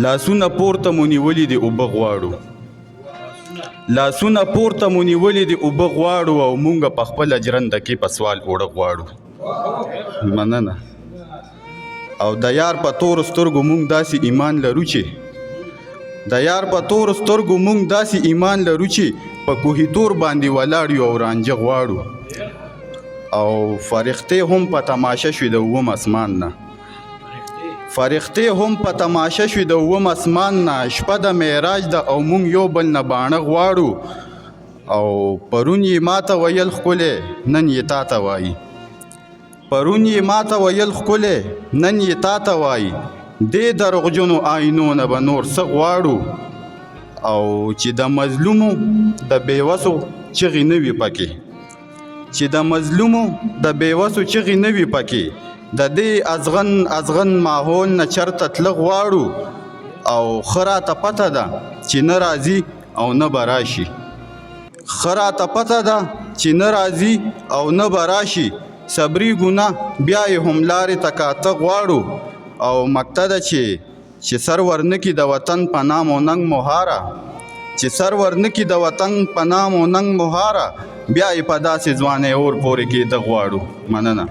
لاسونه پورته مو نیولي دي اوبه غواړو لاسونه پورته مو نیولي دي اوبه غواړو او مونږ په خپله جرنده کې په سوال اوړه غواړو مننه او د یار په تورو سترګو مونږ داسې ایمان لرو چې ایمان لرو چې په کوهي تور باندې ولاړ یو او رانجه غواړو او فرښتې هم په تماشه شوې د اووم اسمان نه شپه د معراج ده او مونږ یو بل نه باڼه غواړو او پرون یې ماته ویل ښکلی نن یې تا ته وایي دې دروغجنو آینو نه به نور څه غواړو او چې د مظلومو د بېوسو چغې نه وي پکې د دې ازغن ماحول نه چرته تله غواړو او ښه راته پته ده چې نه راځي او نه به راشي صبري ګناه بیا یې هم لارې ته کاته غواړو او مقته ده چې سر ورنکي د وطن په نام او ننګ مهاره بیا یې په داسې ځوانۍ اور پورې کېده غواړو مننه